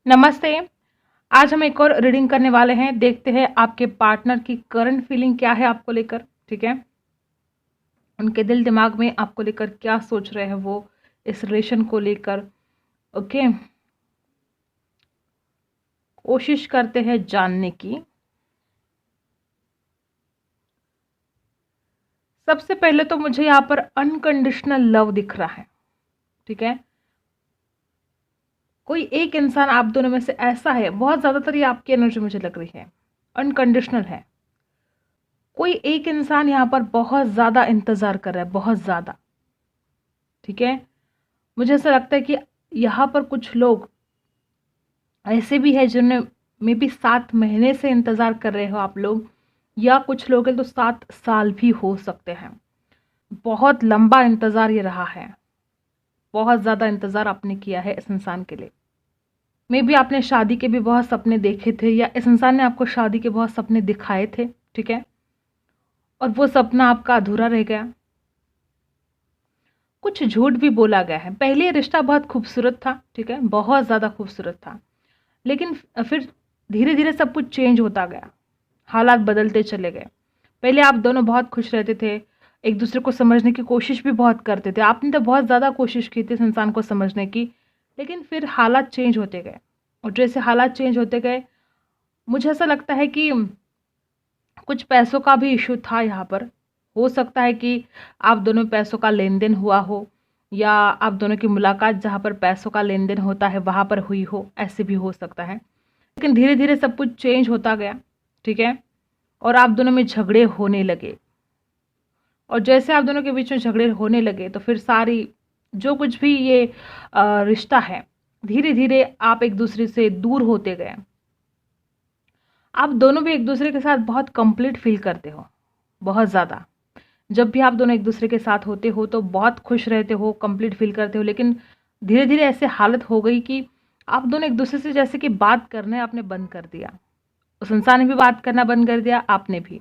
नमस्ते। आज हम एक और रीडिंग करने वाले हैं। देखते हैं आपके पार्टनर की करंट फीलिंग क्या है आपको लेकर। ठीक है, उनके दिल दिमाग में आपको लेकर क्या सोच रहे हैं वो इस रिलेशन को लेकर। ओके, कोशिश करते हैं जानने की। सबसे पहले तो मुझे यहाँ पर अनकंडीशनल लव दिख रहा है। ठीक है, कोई एक इंसान आप दोनों में से ऐसा है, बहुत ज़्यादातर ये आपकी एनर्जी मुझे लग रही है, अनकंडीशनल है। कोई एक इंसान यहाँ पर बहुत ज़्यादा इंतज़ार कर रहा है, बहुत ज़्यादा। ठीक है, मुझे ऐसा लगता है कि यहाँ पर कुछ लोग ऐसे भी है जिन्होंने मे बी 7 महीने से इंतज़ार कर रहे हो आप लोग, या कुछ लोग हैं तो 7 साल भी हो सकते हैं। बहुत लंबा इंतज़ार ये रहा है, बहुत ज़्यादा इंतज़ार आपने किया है इस इंसान के लिए। मे बी आपने शादी के भी बहुत सपने देखे थे, या इस इंसान ने आपको शादी के बहुत सपने दिखाए थे। ठीक है, और वो सपना आपका अधूरा रह गया। कुछ झूठ भी बोला गया है। पहले ये रिश्ता बहुत खूबसूरत था, ठीक है, बहुत ज़्यादा खूबसूरत था, लेकिन फिर धीरे धीरे सब कुछ चेंज होता गया, हालात बदलते चले गए। पहले आप दोनों बहुत खुश रहते थे, एक दूसरे को समझने की कोशिश भी बहुत करते थे। आपने तो बहुत ज़्यादा कोशिश की थी इस इंसान को समझने की, लेकिन फिर हालात चेंज होते गए। और जैसे हालात चेंज होते गए, मुझे ऐसा लगता है कि कुछ पैसों का भी इशू था यहाँ पर। हो सकता है कि आप दोनों में पैसों का लेन देन हुआ हो, या आप दोनों की मुलाकात जहाँ पर पैसों का लेन देन होता है वहाँ पर हुई हो, ऐसे भी हो सकता है। लेकिन धीरे धीरे सब कुछ चेंज होता गया। ठीक है, और आप दोनों में झगड़े होने लगे, और जैसे आप दोनों के बीच में झगड़े होने लगे तो फिर सारी जो कुछ भी ये रिश्ता है, धीरे धीरे आप एक दूसरे से दूर होते गए। आप दोनों भी एक दूसरे के साथ बहुत कंप्लीट फील करते हो, बहुत ज़्यादा। जब भी आप दोनों एक दूसरे के साथ होते हो तो बहुत खुश रहते हो, कंप्लीट फील करते हो। लेकिन धीरे धीरे ऐसे हालत हो गई कि आप दोनों एक दूसरे से जैसे कि बात करना आपने बंद कर दिया। उस इंसान ने भी बात करना बंद कर दिया, आपने भी।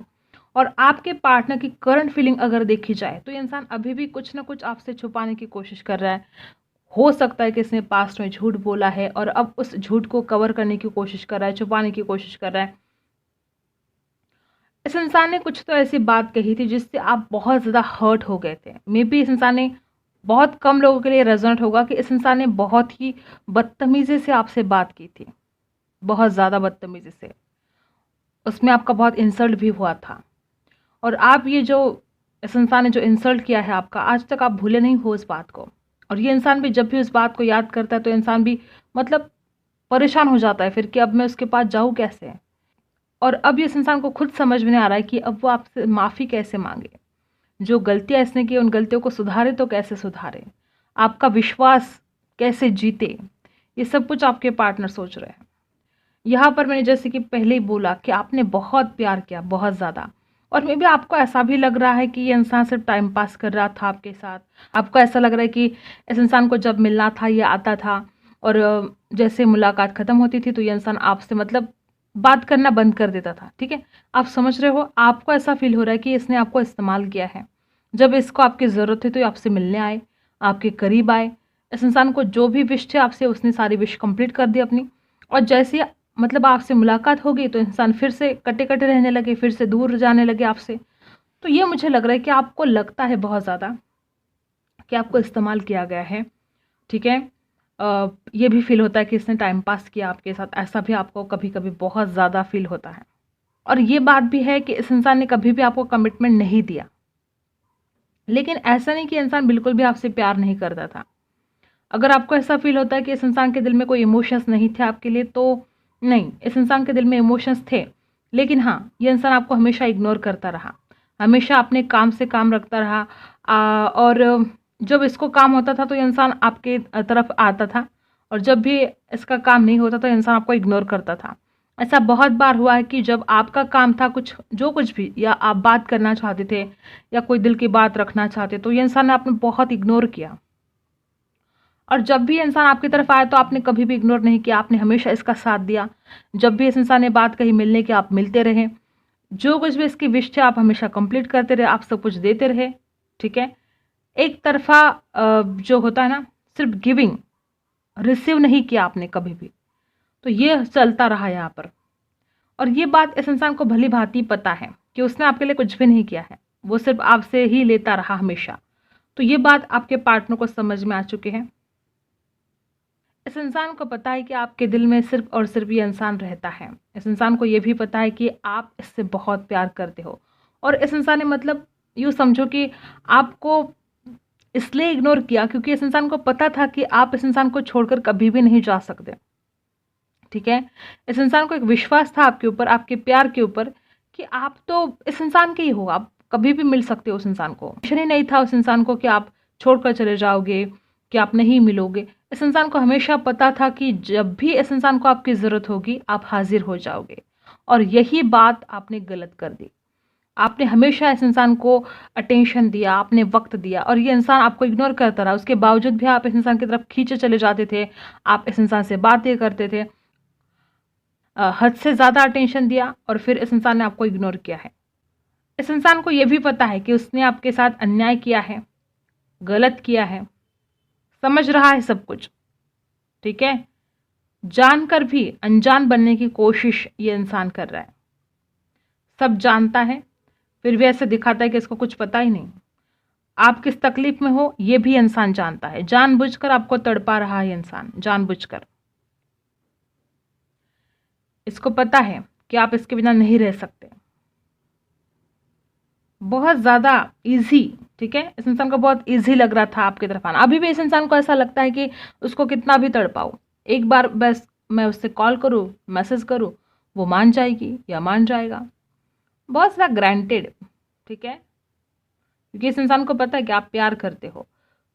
और आपके पार्टनर की करंट फीलिंग अगर देखी जाए तो ये इंसान अभी भी कुछ ना कुछ आपसे छुपाने की कोशिश कर रहा है। हो सकता है कि इसने पास्ट में झूठ बोला है और अब उस झूठ को कवर करने की कोशिश कर रहा है, छुपाने की कोशिश कर रहा है। इस इंसान ने कुछ तो ऐसी बात कही थी जिससे आप बहुत ज़्यादा हर्ट हो गए थे। मे बी इस इंसान ने, बहुत कम लोगों के लिए रेजोनेट होगा कि इस इंसान ने बहुत ही बदतमीज़ी से आपसे बात की थी, बहुत ज़्यादा बदतमीज़ी से। उसमें आपका बहुत इंसल्ट भी हुआ था, और आप ये जो, इस इंसान ने जो इंसल्ट किया है आपका, आज तक आप भूले नहीं हो इस बात को। और ये इंसान भी जब भी उस बात को याद करता है तो इंसान भी मतलब परेशान हो जाता है फिर कि अब मैं उसके पास जाऊँ कैसे। और अब इस इंसान को खुद समझ में नहीं आ रहा है कि अब वो आपसे माफ़ी कैसे मांगे, जो गलतियाँ इसने की उन गलतियों को सुधारे तो कैसे सुधारे, आपका विश्वास कैसे जीते। ये सब कुछ आपके पार्टनर सोच रहे हैं। यहाँ पर मैंने जैसे कि पहले ही बोला कि आपने बहुत प्यार किया, बहुत ज़्यादा। और मे बी आपको ऐसा भी लग रहा है कि ये इंसान सिर्फ टाइम पास कर रहा था आपके साथ। आपको ऐसा लग रहा है कि इस इंसान को जब मिलना था ये आता था, और जैसे मुलाकात ख़त्म होती थी तो ये इंसान आपसे मतलब बात करना बंद कर देता था। ठीक है, आप समझ रहे हो, आपको ऐसा फील हो रहा है कि इसने आपको इस्तेमाल किया है। जब इसको आपकी ज़रूरत थी तो ये आपसे मिलने आए, आपके करीब आए। इस इंसान को जो भी विश थे आपसे, उसने सारी विश कंप्लीट कर दी अपनी। और जैसे मतलब आपसे मुलाकात हो गई तो इंसान फिर से कटे कटे रहने लगे, फिर से दूर जाने लगे आपसे। तो ये मुझे लग रहा है कि आपको लगता है बहुत ज़्यादा कि आपको इस्तेमाल किया गया है। ठीक है, ये भी फील होता है कि इसने टाइम पास किया आपके साथ, ऐसा भी आपको कभी कभी बहुत ज़्यादा फील होता है। और ये बात भी है कि इस इंसान ने कभी भी आपको कमिटमेंट नहीं दिया। लेकिन ऐसा नहीं कि इंसान बिल्कुल भी आपसे प्यार नहीं करता था। अगर आपको ऐसा फील होता है कि इस इंसान के दिल में कोई इमोशंस नहीं थे आपके लिए, तो नहीं, इस इंसान के दिल में इमोशंस थे। लेकिन हाँ, ये इंसान आपको हमेशा इग्नोर करता रहा, हमेशा अपने काम से काम रखता रहा। और जब इसको काम होता था तो ये इंसान आपके तरफ आता था, और जब भी इसका काम नहीं होता तो इंसान आपको इग्नोर करता था। ऐसा बहुत बार हुआ है कि जब आपका काम था कुछ, जो कुछ भी, या आप बात करना चाहते थे या कोई दिल की बात रखना चाहते, तो ये इंसान ने आपने बहुत इग्नोर किया। और जब भी इंसान आपकी तरफ आया तो आपने कभी भी इग्नोर नहीं किया, आपने हमेशा इसका साथ दिया। जब भी इस इंसान ने बात कही मिलने की, आप मिलते रहे। जो कुछ भी इसकी विश थे आप हमेशा कंप्लीट करते रहे, आप सब कुछ देते रहे। ठीक है, एक तरफा जो होता है ना, सिर्फ गिविंग, रिसीव नहीं किया आपने कभी भी। तो ये चलता रहा यहाँ पर। और ये बात इस इंसान को भली भांति पता है कि उसने आपके लिए कुछ भी नहीं किया है, वो सिर्फ आपसे ही लेता रहा हमेशा। तो ये बात आपके पार्टनर को समझ में आ चुकी है। इस इंसान को पता है कि आपके दिल में सिर्फ और सिर्फ ये इंसान रहता है। इस इंसान को ये भी पता है कि आप इससे बहुत प्यार करते हो। और इस इंसान ने मतलब यूँ समझो कि आपको इसलिए इग्नोर किया क्योंकि इस इंसान को पता था कि आप इस इंसान को छोड़कर कभी भी नहीं जा सकते। ठीक है, इस इंसान को एक विश्वास था आपके ऊपर, आपके प्यार के ऊपर, कि आप तो इस इंसान के ही हो, आप कभी भी मिल सकते हो उस इंसान को। टेंशन ही नहीं था उस इंसान को कि आप छोड़कर चले जाओगे, कि आप नहीं मिलोगे। इस इंसान को हमेशा पता था कि जब भी इस इंसान को आपकी ज़रूरत होगी आप हाजिर हो जाओगे। और यही बात आपने गलत कर दी। आपने हमेशा इस इंसान को अटेंशन दिया, आपने वक्त दिया, और ये इंसान आपको इग्नोर करता रहा। उसके बावजूद भी आप इस इंसान की तरफ खींचे चले जाते थे, आप इस इंसान से बातें करते थे, हद से ज़्यादा अटेंशन दिया, और फिर इस इंसान ने आपको इग्नोर किया है। इस इंसान को ये भी पता है कि उसने आपके साथ अन्याय किया है, गलत किया है, समझ रहा है सब कुछ। ठीक है, जानकर भी अनजान बनने की कोशिश ये इंसान कर रहा है। सब जानता है, फिर भी ऐसे दिखाता है कि इसको कुछ पता ही नहीं। आप किस तकलीफ में हो ये भी इंसान जानता है। जानबूझकर आपको तड़पा रहा है इंसान, जानबूझकर। इसको पता है कि आप इसके बिना नहीं रह सकते। बहुत ज़्यादा इजी, ठीक है, इस इंसान को बहुत इजी लग रहा था आपकी तरफ आना। अभी भी इस इंसान को ऐसा लगता है कि उसको कितना भी तड़पाओ, एक बार बस मैं उससे कॉल करूँ, मैसेज करूँ, वो मान जाएगी या मान जाएगा। बहुत ज़्यादा ग्रांटेड, ठीक है, क्योंकि इस इंसान को पता है कि आप प्यार करते हो,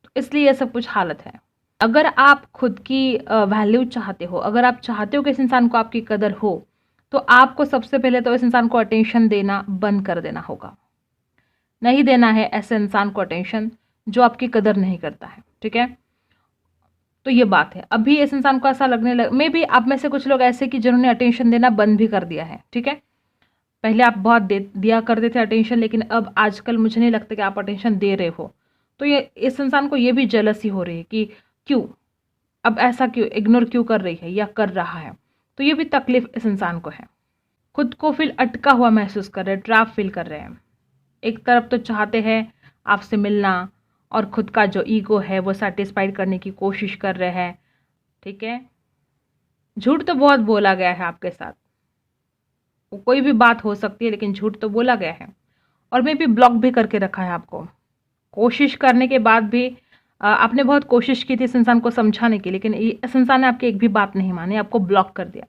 तो इसलिए ये सब कुछ हालत है। अगर आप खुद की वैल्यू चाहते हो, अगर आप चाहते हो कि इस इंसान को आपकी कदर हो, तो आपको सबसे पहले तो इस इंसान को अटेंशन देना बंद कर देना होगा। नहीं देना है ऐसे इंसान को अटेंशन जो आपकी कदर नहीं करता है। ठीक है, तो ये बात है। अभी इस इंसान को ऐसा लगने लग, मे बी आप में से कुछ लोग ऐसे कि जिन्होंने अटेंशन देना बंद भी कर दिया है। ठीक है, पहले आप बहुत दिया करते थे अटेंशन, लेकिन अब आजकल मुझे नहीं लगता कि आप अटेंशन दे रहे हो। तो ये इस इंसान को ये भी जेलसी हो रही है कि क्यों, अब ऐसा क्यों, इग्नोर क्यों कर रही है या कर रहा है। तो ये भी तकलीफ इस इंसान को है। खुद को फिर अटका हुआ महसूस कर रहे हैं, ट्रैप फील कर रहे हैं। एक तरफ तो चाहते हैं आपसे मिलना, और खुद का जो ईगो है वो सेटिस्फाइड करने की कोशिश कर रहे हैं। ठीक है, झूठ तो बहुत बोला गया है आपके साथ, वो कोई भी बात हो सकती है, लेकिन झूठ तो बोला गया है। और मैं भी ब्लॉक भी करके रखा है आपको। कोशिश करने के बाद भी आपने बहुत कोशिश की थी इस इंसान को समझाने की, लेकिन इस इंसान ने आपकी एक भी बात नहीं मानी, आपको ब्लॉक कर दिया।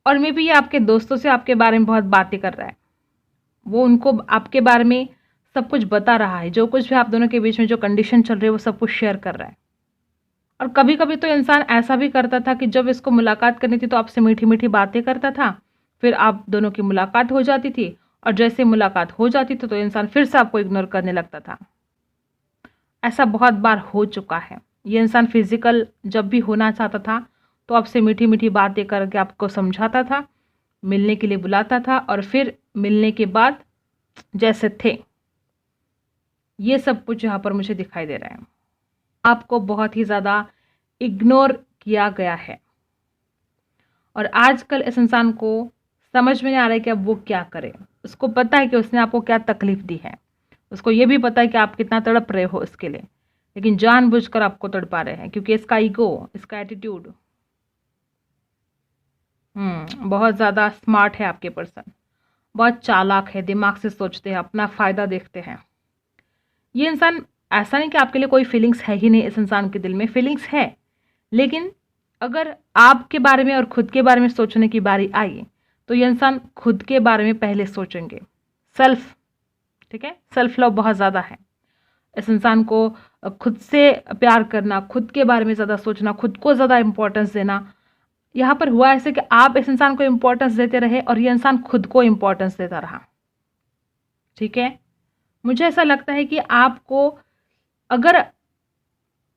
और मैं भी ये आपके दोस्तों से आपके बारे में बहुत बातें कर रहा है, वो उनको आपके बारे में सब कुछ बता रहा है, जो कुछ भी आप दोनों के बीच में जो कंडीशन चल रही है वो सब कुछ शेयर कर रहा है। और कभी कभी तो इंसान ऐसा भी करता था कि जब इसको मुलाकात करनी थी तो आपसे मीठी मीठी बातें करता था, फिर आप दोनों की मुलाकात हो जाती थी, और जैसे मुलाकात हो जाती थी तो इंसान फिर से आपको इग्नोर करने लगता था। ऐसा बहुत बार हो चुका है। ये इंसान फिजिकल जब भी होना चाहता था तो आपसे मीठी मीठी बातें करके आपको समझाता था, मिलने के लिए बुलाता था, और फिर मिलने के बाद जैसे थे, ये सब कुछ यहाँ पर मुझे दिखाई दे रहा है। आपको बहुत ही ज़्यादा इग्नोर किया गया है, और आजकल इस इंसान को समझ में नहीं आ रहा है कि अब वो क्या करे। उसको पता है कि उसने आपको क्या तकलीफ दी है, उसको ये भी पता है कि आप कितना तड़प रहे हो इसके लिए, लेकिन जानबूझकर आपको तड़पा रहे हैं क्योंकि इसका ईगो, इसका एटीट्यूड बहुत ज़्यादा स्मार्ट है आपके पर्सन, बहुत चालाक है, दिमाग से सोचते हैं, अपना फ़ायदा देखते हैं। ये इंसान, ऐसा नहीं कि आपके लिए कोई फीलिंग्स है ही नहीं, इस इंसान के दिल में फीलिंग्स है, लेकिन अगर आपके बारे में और खुद के बारे में सोचने की बारी आई तो ये इंसान खुद के बारे में पहले सोचेंगे। सेल्फ, ठीक है, सेल्फ लव बहुत ज़्यादा है इस इंसान को। खुद से प्यार करना, खुद के बारे में ज़्यादा सोचना, खुद को ज़्यादा इम्पोर्टेंस देना। यहाँ पर हुआ ऐसे कि आप इस इंसान को इम्पोर्टेंस देते रहे और ये इंसान खुद को इम्पोर्टेंस देता रहा। ठीक है, मुझे ऐसा लगता है कि आपको, अगर,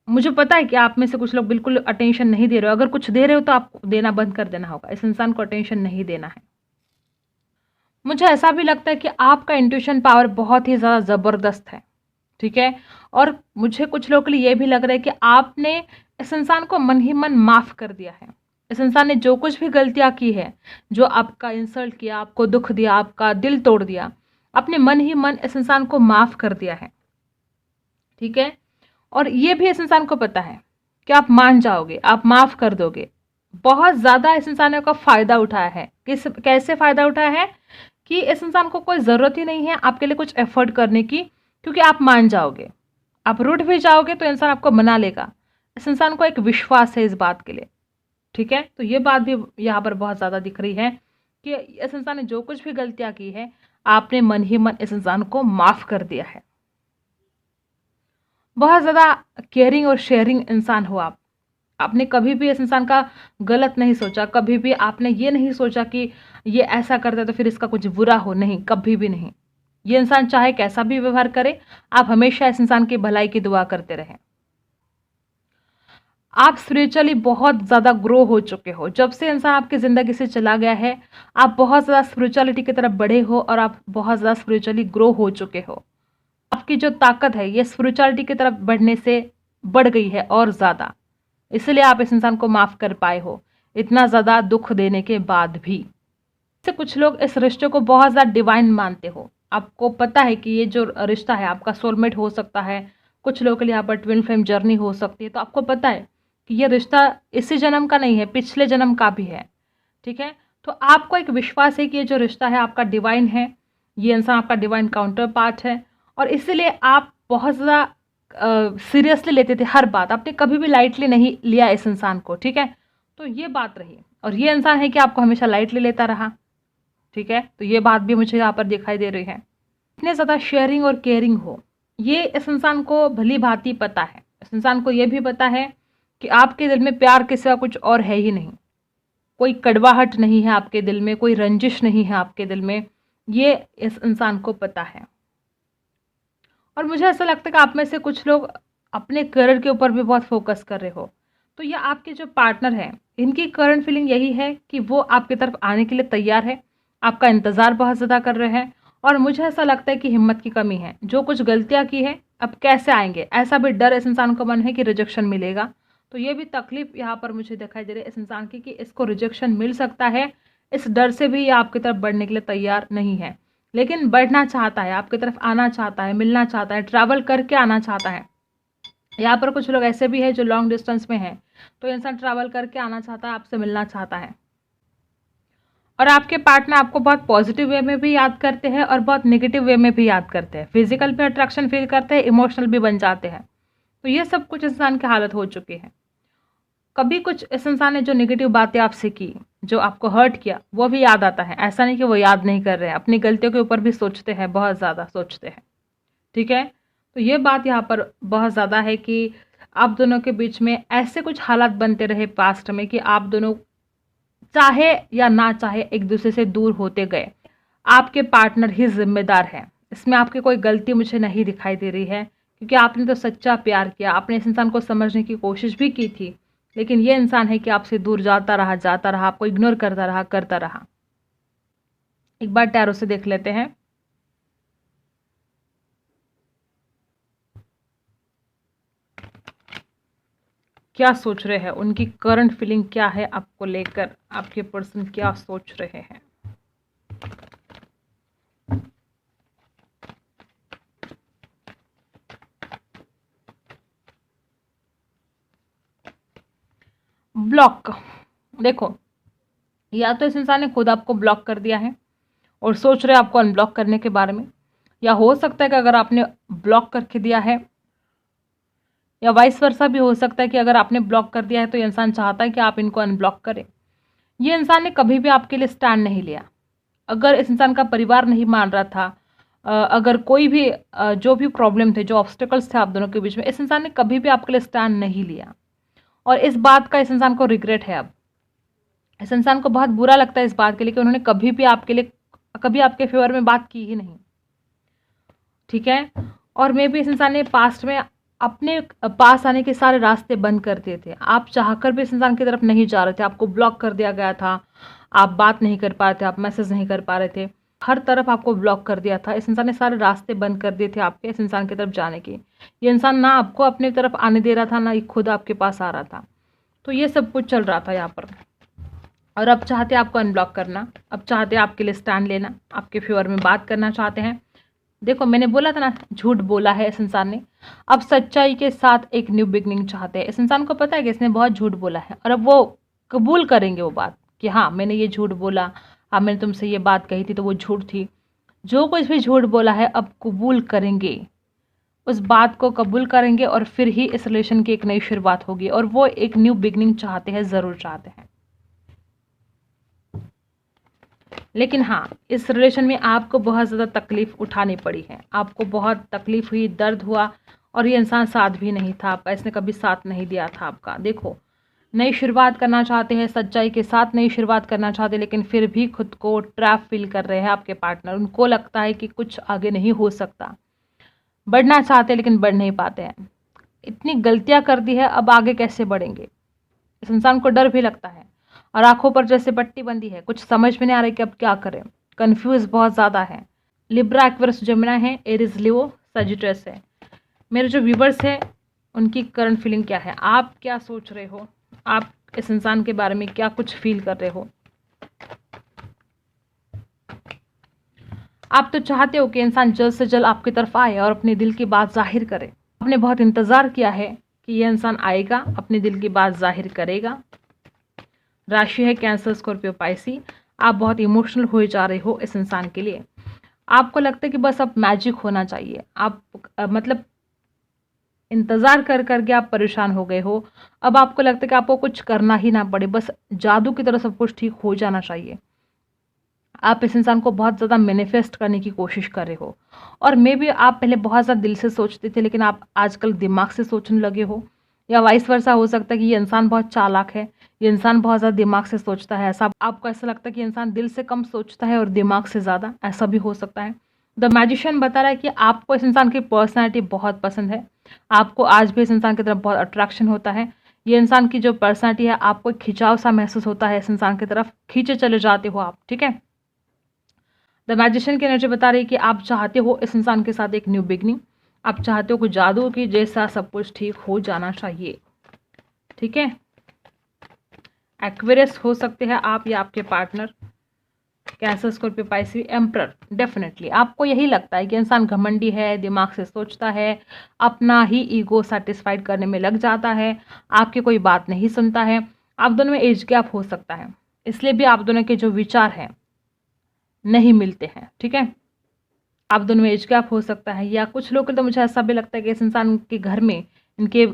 मुझे पता है कि आप में से कुछ लोग बिल्कुल अटेंशन नहीं दे रहे हो, अगर कुछ दे रहे हो तो आपको देना बंद कर देना होगा। इस इंसान को अटेंशन नहीं देना है। मुझे ऐसा भी लगता है कि आपका इंट्यूशन पावर बहुत ही ज़्यादा ज़बरदस्त है। ठीक है, और मुझे कुछ लोगों के लिए ये भी लग रहा है कि आपने इस इंसान को मन ही मन माफ़ कर दिया है। इस इंसान ने जो कुछ भी गलतियाँ की है, जो आपका इंसल्ट किया, आपको दुख दिया, आपका दिल तोड़ दिया, अपने मन ही मन इस इंसान को माफ़ कर दिया है, ठीक है? और ये भी इस इंसान को पता है कि आप मान जाओगे, आप माफ़ कर दोगे। बहुत ज़्यादा इस इंसान ने का फ़ायदा उठाया है। कैसे फ़ायदा उठाया है कि इस इंसान को कोई ज़रूरत ही नहीं है आपके लिए कुछ एफ़र्ट करने की, क्योंकि आप मान जाओगे। आप रूठ भी जाओगे तो इंसान आपको मना लेगा। इस इंसान को एक विश्वास है इस बात के लिए, ठीक है? तो ये बात भी यहाँ पर बहुत ज़्यादा दिख रही है कि इस इंसान ने जो कुछ भी गलतियाँ की है, आपने मन ही मन इस इंसान को माफ़ कर दिया है। बहुत ज़्यादा केयरिंग और शेयरिंग इंसान हो आप। आपने कभी भी इस इंसान का गलत नहीं सोचा, कभी भी आपने ये नहीं सोचा कि ये ऐसा करता है तो फिर इसका कुछ बुरा हो, नहीं, कभी भी नहीं। ये इंसान चाहे कैसा भी व्यवहार करे, आप हमेशा इस इंसान की भलाई की दुआ करते रहें। आप स्पिरिचुअली बहुत ज़्यादा ग्रो हो चुके हो। जब से इंसान आपकी ज़िंदगी से चला गया है, आप बहुत ज़्यादा स्पिरिचुअलिटी की तरफ बढ़े हो और आप बहुत ज़्यादा स्पिरिचुअली ग्रो हो चुके हो। आपकी जो ताकत है, ये स्पिरिचुअलिटी की तरफ बढ़ने से बढ़ गई है और ज़्यादा। इसलिए आप इस इंसान को माफ़ कर पाए हो, इतना ज़्यादा दुख देने के बाद भी। से कुछ लोग इस रिश्ते को बहुत ज़्यादा डिवाइन मानते हो। आपको पता है कि ये जो रिश्ता है आपका सोलमेट हो सकता है, कुछ लोगों के लिए यहाँ पर ट्विन फ्लेम जर्नी हो सकती है। तो आपको पता है कि ये रिश्ता इसी जन्म का नहीं है, पिछले जन्म का भी है, ठीक है? तो आपको एक विश्वास है कि ये जो रिश्ता है आपका डिवाइन है, ये इंसान आपका डिवाइन काउंटर पार्ट है, और इसीलिए आप बहुत ज़्यादा सीरियसली लेते थे हर बात। आपने कभी भी लाइटली नहीं लिया इस इंसान को, ठीक है? तो ये बात रही। और ये इंसान है कि आपको हमेशा लाइटली लेता रहा, ठीक है? तो ये बात भी मुझे यहाँ पर दिखाई दे रही है। इतने ज़्यादा शेयरिंग और केयरिंग हो, ये इस इंसान को भली भांति पता है। इस इंसान को ये भी पता है कि आपके दिल में प्यार के सिवा कुछ और है ही नहीं। कोई कड़वाहट नहीं है आपके दिल में, कोई रंजिश नहीं है आपके दिल में, ये इस इंसान को पता है। और मुझे ऐसा लगता है कि आप में से कुछ लोग अपने करियर के ऊपर भी बहुत फोकस कर रहे हो। तो ये आपके जो पार्टनर हैं, इनकी करंट फीलिंग यही है कि वो आपकी तरफ आने के लिए तैयार है, आपका इंतज़ार बहुत ज़्यादा कर रहे हैं। और मुझे ऐसा लगता है कि हिम्मत की कमी है। जो कुछ गलतियाँ की है, अब कैसे आएंगे, ऐसा भी डर इस इंसान को मन है कि रिजेक्शन मिलेगा। तो ये भी तकलीफ यहाँ पर मुझे दिखाई दे रही है इस इंसान की कि इसको रिजेक्शन मिल सकता है। इस डर से भी ये आपकी तरफ बढ़ने के लिए तैयार नहीं है, लेकिन बढ़ना चाहता है, आपकी तरफ आना चाहता है, मिलना चाहता है, ट्रैवल करके आना चाहता है। यहाँ पर कुछ लोग ऐसे भी हैं जो लॉन्ग डिस्टेंस में हैं, तो इंसान ट्रैवल करके आना चाहता है, आपसे मिलना चाहता है। और आपके पार्टनर आपको बहुत पॉजिटिव वे में भी याद करते हैं और बहुत नेगेटिव वे में भी याद करते हैं। फिजिकल भी अट्रैक्शन फील करते हैं, इमोशनल भी बन जाते हैं। तो ये सब कुछ इंसान की हालत हो चुकी है। कभी कुछ इस इंसान ने जो नेगेटिव बातें आपसे की, जो आपको हर्ट किया, वो भी याद आता है। ऐसा नहीं कि वो याद नहीं कर रहे हैं, अपनी गलतियों के ऊपर भी सोचते हैं, बहुत ज़्यादा सोचते हैं, ठीक है? तो ये बात यहाँ पर बहुत ज़्यादा है कि आप दोनों के बीच में ऐसे कुछ हालात बनते रहे पास्ट में कि आप दोनों चाहे या ना चाहे एक दूसरे से दूर होते गए। आपके पार्टनर ही जिम्मेदार है, इसमें आपकी कोई गलती मुझे नहीं दिखाई दे रही है, क्योंकि आपने तो सच्चा प्यार किया, आपने इस इंसान को समझने की कोशिश भी की थी। लेकिन ये इंसान है कि आपसे दूर जाता रहा, आपको इग्नोर करता रहा। एक बार टैरो से देख लेते हैं। क्या सोच रहे हैं, उनकी करंट फीलिंग क्या है आपको लेकर, आपके पर्सन क्या सोच रहे हैं? ब्लॉक, देखो, या तो इस इंसान ने खुद आपको ब्लॉक कर दिया है और सोच रहे आपको अनब्लॉक करने के बारे में, या हो सकता है कि अगर आपने ब्लॉक करके दिया है, या वाइस वर्सा भी हो सकता है कि अगर आपने ब्लॉक कर दिया है तो ये इंसान चाहता है कि आप इनको अनब्लॉक करें। ये इंसान ने कभी भी आपके लिए स्टैंड नहीं लिया। अगर इस इंसान का परिवार नहीं मान रहा था, अगर कोई भी जो भी प्रॉब्लम थे, जो ऑब्स्टिकल्स थे आप दोनों के बीच में, इस इंसान ने कभी भी आपके लिए स्टैंड नहीं लिया। और इस बात का इस इंसान को रिग्रेट है। अब इस इंसान को बहुत बुरा लगता है इस बात के लिए कि उन्होंने कभी भी आपके लिए, कभी आपके फेवर में बात की ही नहीं, ठीक है? और मे भी इस इंसान ने पास्ट में अपने पास आने के सारे रास्ते बंद कर दिए थे। आप चाहकर भी इस इंसान की तरफ नहीं जा रहे थे, आपको ब्लॉक कर दिया गया था, आप बात नहीं कर पा रहे थे, आप मैसेज नहीं कर पा रहे थे, हर तरफ आपको ब्लॉक कर दिया था। इस इंसान ने सारे रास्ते बंद कर दिए थे आपके इस इंसान की तरफ जाने के। ये इंसान ना आपको अपनी तरफ आने दे रहा था, ना ही खुद आपके पास आ रहा था। तो ये सब कुछ चल रहा था यहाँ पर। और अब चाहते हैं आपको अनब्लॉक करना, अब चाहते हैं आपके लिए स्टैंड लेना, आपके फेवर में बात करना चाहते हैं। देखो मैंने बोला था ना, झूठ बोला है इस इंसान ने, अब सच्चाई के साथ एक न्यू बिगनिंग चाहते हैं। इस इंसान को पता है कि इसने बहुत झूठ बोला है और अब वो कबूल करेंगे वो बात कि हाँ मैंने ये झूठ बोला, हाँ मैंने तुमसे ये बात कही थी तो वो झूठ थी। जो कुछ भी झूठ बोला है अब कबूल करेंगे, उस बात को कबूल करेंगे और फिर ही इस रिलेशन की एक नई शुरुआत होगी और वो एक न्यू बिगनिंग चाहते हैं, ज़रूर चाहते हैं। लेकिन हाँ, इस रिलेशन में आपको बहुत ज़्यादा तकलीफ़ उठानी पड़ी है, आपको बहुत तकलीफ़ हुई, दर्द हुआ और ये इंसान साथ भी नहीं था आपका, इसने कभी साथ नहीं दिया था आपका। देखो नई शुरुआत करना चाहते हैं, सच्चाई के साथ नई शुरुआत करना चाहते हैं, लेकिन फिर भी खुद को ट्रैप फील कर रहे हैं आपके पार्टनर। उनको लगता है कि कुछ आगे नहीं हो सकता, बढ़ना चाहते हैं लेकिन बढ़ नहीं पाते हैं। इतनी गलतियां कर दी है, अब आगे कैसे बढ़ेंगे। इस इंसान को डर भी लगता है और आंखों पर जैसे पट्टी बंदी है, कुछ समझ में नहीं आ रहा है कि अब क्या करें, कंफ्यूज बहुत ज़्यादा है। लिब्रा, एक्वेरियस, जेमिनी है, एरीज, लियो, सजिटस है। मेरे जो व्यूवर्स हैं उनकी करंट फीलिंग क्या है, आप क्या सोच रहे हो, आप इस इंसान के बारे में क्या कुछ फील कर रहे हो। आप तो चाहते हो कि इंसान जल्द से जल्द आपकी तरफ आए और अपने दिल की बात जाहिर करे। आपने बहुत इंतज़ार किया है कि यह इंसान आएगा, अपने दिल की बात जाहिर करेगा। राशि है कैंसर, स्कॉर्पियो, पाइसी। आप बहुत इमोशनल हो जा रहे हो इस इंसान के लिए। आपको लगता है कि बस अब मैजिक होना चाहिए। आप मतलब इंतज़ार कर करके आप परेशान हो गए हो। अब आपको लगता है कि आपको कुछ करना ही ना पड़े, बस जादू की तरह सब कुछ ठीक हो जाना चाहिए। आप इस इंसान को बहुत ज़्यादा मैनिफेस्ट करने की कोशिश कर रहे हो और मे बी आप पहले बहुत ज़्यादा दिल से सोचते थे लेकिन आप आजकल दिमाग से सोचने लगे हो, या वाइस वर्सा हो सकता है कि ये इंसान बहुत चालाक है, ये इंसान बहुत ज़्यादा दिमाग से सोचता है। ऐसा आपको ऐसा लगता है कि इंसान दिल से कम सोचता है और दिमाग से ज़्यादा, ऐसा भी हो सकता है। द मैजिशियन बता रहा है कि आपको इस इंसान की पर्सनैलिटी बहुत पसंद है, आपको आज भी इस इंसान की तरफ बहुत अट्रैक्शन होता है। ये इंसान की जो पर्सनैलिटी है, आपको एक खिंचाव सा महसूस होता है इस इंसान की तरफ, खींचे चले जाते हो आप, ठीक है। द मैजिशियन की एनर्जी बता रही है कि आप चाहते हो इस इंसान के साथ एक न्यू बिगनिंग, आप चाहते हो कि जादू की जैसा सब कुछ ठीक हो जाना चाहिए, ठीक है। एक्वेरियस हो सकते हैं आप या आपके partner, cancer, Scorpio, Pisces, emperor. Definitely आपको यही लगता है कि इंसान घमंडी है, दिमाग से सोचता है, अपना ही ईगो सेटिस्फाइड करने में लग जाता है, आपकी कोई बात नहीं सुनता है। आप दोनों में एज गैप हो सकता है, इसलिए भी आप दोनों के जो विचार हैं नहीं मिलते हैं, ठीक है। आप दोनों में एज गैप हो सकता है, या कुछ लोग तो मुझे ऐसा भी लगता है कि इस इंसान के घर में, इनके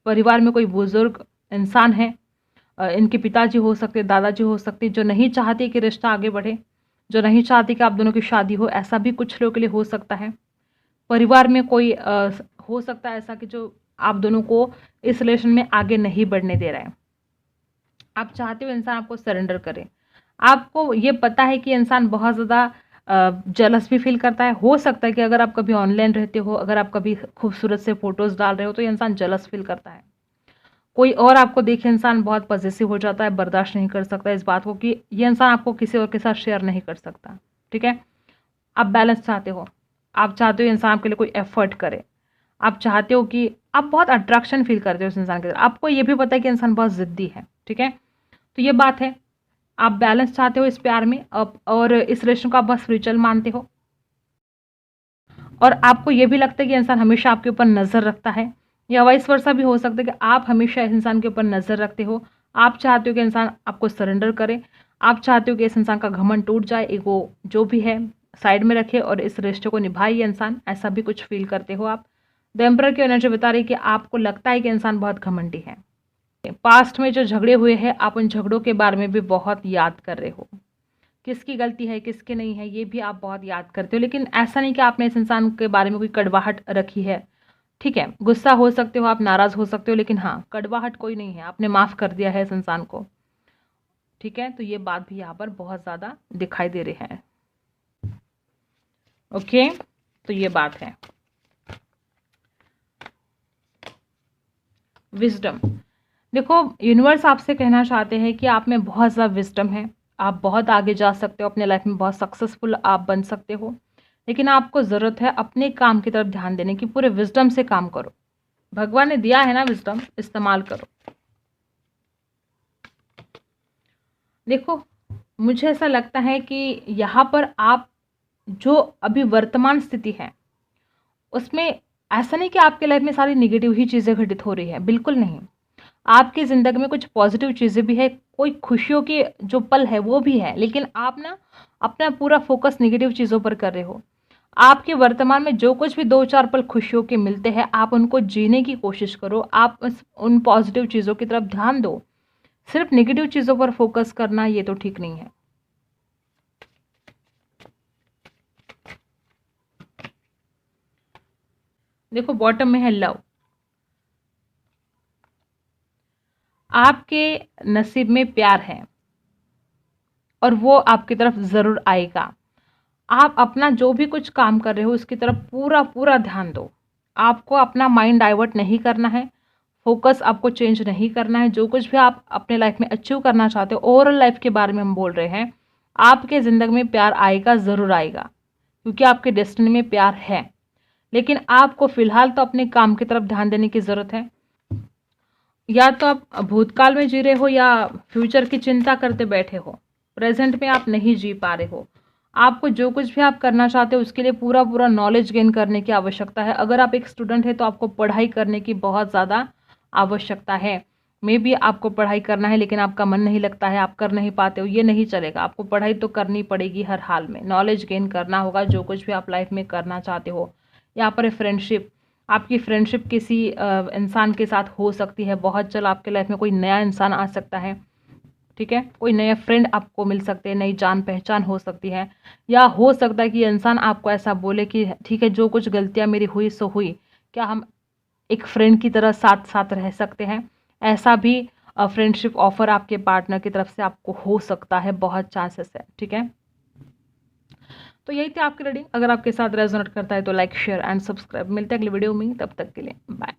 परिवार में कोई बुजुर्ग इंसान है, इनके पिताजी हो सकते, दादाजी हो सकते, जो नहीं चाहते कि रिश्ता आगे बढ़े, जो नहीं चाहते कि आप दोनों की शादी हो। ऐसा भी कुछ लोगों के लिए हो सकता है। परिवार में कोई हो सकता है ऐसा कि जो आप दोनों को इस रिलेशन में आगे नहीं बढ़ने दे रहा है। आप चाहते हो इंसान आपको सरेंडर करे, आपको ये पता है कि इंसान बहुत ज़्यादा जलस भी फील करता है। हो सकता है कि अगर आप कभी ऑनलाइन रहते हो, अगर आप कभी खूबसूरत से फोटोज़ डाल रहे हो तो ये इंसान जलस फील करता है। कोई और आपको देखे इंसान बहुत पॉजेसिव हो जाता है, बर्दाश्त नहीं कर सकता इस बात को कि ये इंसान आपको किसी और के साथ शेयर नहीं कर सकता, ठीक है। आप बैलेंस चाहते हो, आप चाहते हो इंसान आपके लिए कोई एफर्ट करे, आप चाहते हो कि आप बहुत अट्रैक्शन फील करते हो उस इंसान के साथ। आपको ये भी पता है कि इंसान बहुत ज़िद्दी है, ठीक है। तो ये बात है, आप बैलेंस चाहते हो इस प्यार में और इस रिलेशन को आप बहुत स्पिरिचुअल मानते हो, और आपको ये भी लगता है कि इंसान हमेशा आपके ऊपर नज़र रखता है, या वाइस वर्सा भी हो सकता है कि आप हमेशा इस इंसान के ऊपर नज़र रखते हो। आप चाहते हो कि इंसान आपको सरेंडर करे, आप चाहते हो कि इस इंसान का घमंड टूट जाए, ईगो जो भी है साइड में रखे और इस रिश्ते को निभाए ये इंसान, ऐसा भी कुछ फील करते हो आप। द एम्परर की एनर्जी बता रही है कि आपको लगता है कि इंसान बहुत घमंडी है। पास्ट में जो झगड़े हुए हैं, आप उन झगड़ों के बारे में भी बहुत याद कर रहे हो, किसकी गलती है किसकी नहीं है ये भी आप बहुत याद करते हो। लेकिन ऐसा नहीं कि आपने इस इंसान के बारे में कोई कड़वाहट रखी है, ठीक है। गुस्सा हो सकते हो, आप नाराज़ हो सकते हो, लेकिन हाँ कड़वाहट कोई नहीं है, आपने माफ़ कर दिया है इस इंसान को, ठीक है। तो ये बात भी यहाँ पर बहुत ज़्यादा दिखाई दे रही है, ओके। तो ये बात है। विजडम, देखो यूनिवर्स आपसे कहना चाहते हैं कि आप में बहुत ज़्यादा विजडम है, आप बहुत आगे जा सकते हो, अपने लाइफ में बहुत सक्सेसफुल आप बन सकते हो, लेकिन आपको ज़रूरत है अपने काम की तरफ ध्यान देने की। पूरे विजडम से काम करो, भगवान ने दिया है ना विजडम, इस्तेमाल करो। देखो, मुझे ऐसा लगता है कि यहाँ पर आप जो अभी वर्तमान स्थिति है, उसमें ऐसा नहीं कि आपके लाइफ में सारी नेगेटिव ही चीज़ें घटित हो रही है, बिल्कुल नहीं। आपकी ज़िंदगी में कुछ पॉजिटिव चीज़ें भी है, कोई खुशियों के जो पल है वो भी है, लेकिन आप ना अपना पूरा फोकस नेगेटिव चीज़ों पर कर रहे हो। आपके वर्तमान में जो कुछ भी 2-4 पल खुशियों के मिलते हैं, आप उनको जीने की कोशिश करो, आप उन पॉजिटिव चीज़ों की तरफ ध्यान दो। सिर्फ नेगेटिव चीज़ों पर फोकस करना ये तो ठीक नहीं है। देखो, बॉटम में है लव। आपके नसीब में प्यार है और वो आपकी तरफ ज़रूर आएगा। आप अपना जो भी कुछ काम कर रहे हो उसकी तरफ पूरा पूरा ध्यान दो। आपको अपना माइंड डाइवर्ट नहीं करना है, फोकस आपको चेंज नहीं करना है। जो कुछ भी आप अपने लाइफ में अचीव करना चाहते हो, ओवरऑल लाइफ के बारे में हम बोल रहे हैं, आपके ज़िंदगी में प्यार आएगा, ज़रूर आएगा, क्योंकि आपके डेस्टिनी में प्यार है। लेकिन आपको फ़िलहाल तो अपने काम की तरफ ध्यान देने की ज़रूरत है। या तो आप भूतकाल में जी रहे हो या फ्यूचर की चिंता करते बैठे हो, प्रेजेंट में आप नहीं जी पा रहे हो। आपको जो कुछ भी आप करना चाहते हो उसके लिए पूरा पूरा नॉलेज गेन करने की आवश्यकता है। अगर आप एक स्टूडेंट है तो आपको पढ़ाई करने की बहुत ज़्यादा आवश्यकता है। मे बी आपको पढ़ाई करना है लेकिन आपका मन नहीं लगता है, आप कर नहीं पाते हो, ये नहीं चलेगा। आपको पढ़ाई तो करनी पड़ेगी हर हाल में, नॉलेज गेन करना होगा जो कुछ भी आप लाइफ में करना चाहते हो। यहाँ पर फ्रेंडशिप, आपकी फ्रेंडशिप किसी इंसान के साथ हो सकती है। बहुत जल्द आपके लाइफ में कोई नया इंसान आ सकता है, ठीक है, कोई नए फ्रेंड आपको मिल सकते हैं, नई जान पहचान हो सकती है। या हो सकता है कि इंसान आपको ऐसा बोले कि ठीक है, जो कुछ गलतियां मेरी हुई सो हुई, क्या हम एक फ्रेंड की तरह साथ साथ रह सकते हैं। ऐसा भी फ्रेंडशिप ऑफर आपके पार्टनर की तरफ से आपको हो सकता है, बहुत चांसेस है, ठीक है। तो यही थी आपकी रीडिंग। अगर आपके साथ रेजोनेट करता है तो लाइक, शेयर एंड सब्सक्राइब। मिलते हैं अगली वीडियो में, तब तक के लिए बाय।